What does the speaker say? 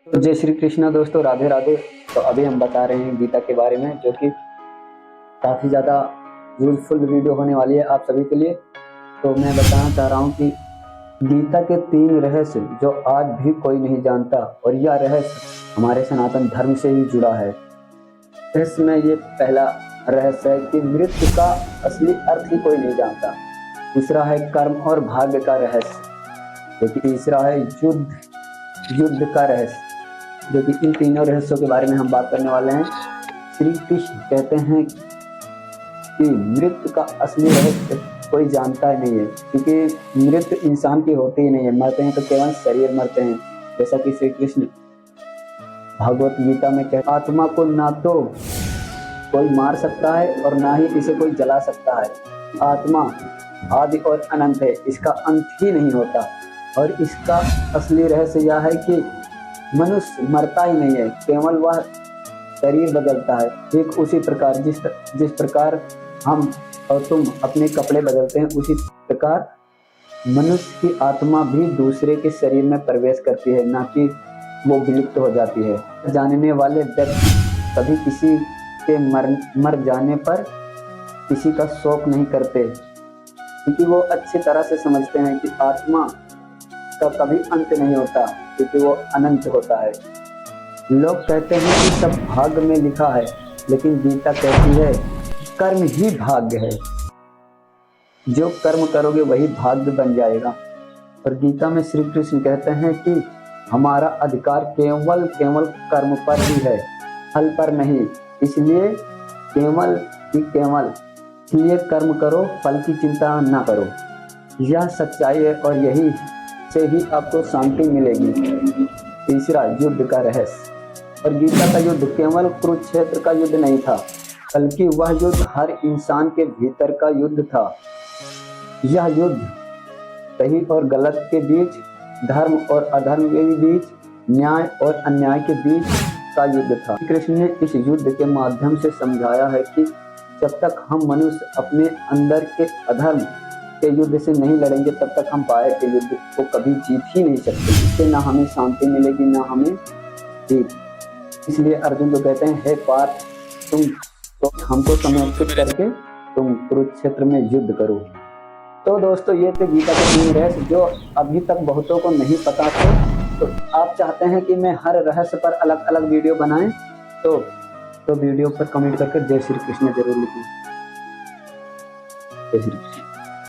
तो जय श्री कृष्णा दोस्तों, राधे राधे। तो अभी हम बता रहे हैं गीता के बारे में, जो कि काफ़ी ज़्यादा यूजफुल वीडियो होने वाली है आप सभी के लिए। तो मैं बताना चाह रहा हूँ कि गीता के 3 रहस्य जो आज भी कोई नहीं जानता, और यह रहस्य हमारे सनातन धर्म से ही जुड़ा है। इसमें ये पहला रहस्य है कि मृत्यु का असली अर्थ ही कोई नहीं जानता। दूसरा है कर्म और भाग्य का रहस्य, जो कि तीसरा है युद्ध का रहस्य, जो कि इन तीनों रहस्यों के बारे में हम बात करने वाले हैं। श्री कृष्ण कहते हैं कि मृत्यु का असली रहस्य कोई जानता ही नहीं है, क्योंकि मृत्यु इंसान की होती ही नहीं है। मरते हैं तो केवल शरीर मरते हैं, जैसा कि श्री कृष्ण भगवत गीता में कहते, आत्मा को ना तो कोई मार सकता है और ना ही इसे कोई जला सकता है। आत्मा आदि और अनंत है, इसका अंत ही नहीं होता। और इसका असली रहस्य यह है कि मनुष्य मरता ही नहीं है, केवल वह शरीर बदलता है। ठीक उसी प्रकार जिस प्रकार हम और तुम अपने कपड़े बदलते हैं, उसी प्रकार मनुष्य की आत्मा भी दूसरे के शरीर में प्रवेश करती है, ना कि वो विलुप्त हो जाती है। जानने वाले व्यक्ति कभी किसी के मर जाने पर किसी का शोक नहीं करते, क्योंकि वो अच्छी तरह से समझते हैं कि आत्मा का कभी अंत नहीं होता, क्योंकि वो अनंत होता है। लोग कहते हैं कि सब भाग्य में लिखा है, लेकिन गीता कहती है कर्म ही भाग्य है। जो कर्म करोगे वही भाग्य बन जाएगा। और गीता में श्री कृष्ण कहते हैं कि हमारा अधिकार केवल कर्म पर ही है, फल पर नहीं। इसलिए इसलिए कर्म करो, फल की चिंता ना करो। यह सच्चाई है और यही से ही आपको शांति मिलेगी। तीसरा, युद्ध का रहस्य। और गीता का युद्ध केवल कुरुक्षेत्र का युद्ध नहीं था, बल्कि वह युद्ध हर इंसान के भीतर का युद्ध था। यह युद्ध सही और गलत के बीच, धर्म और अधर्म के बीच, न्याय और अन्याय के बीच का युद्ध था। कृष्ण ने इस युद्ध के माध्यम से समझाया है कि जब तक हम मनुष्य अपने अंदर के अधर्म के युद्ध से नहीं लड़ेंगे, तब तक हम बाहर के युद्ध को कभी जीत ही नहीं सकते। इससे ना हमें शांति मिलेगी, ना हमें जीत। इसलिए अर्जुन को कहते हैं, हे पार्थ, तुम तो हमको समर्पित करके तुम कुरुक्षेत्र में युद्ध करो। तो दोस्तों, ये थे गीता के 3 रहस्य जो अभी तक बहुतों को नहीं पता थे। तो आप चाहते हैं कि मैं हर रहस्य पर अलग अलग वीडियो बनाएं, तो वीडियो पर कमेंट करके जय श्री कृष्ण जरूर लिखिए। जय श्री कृष्ण।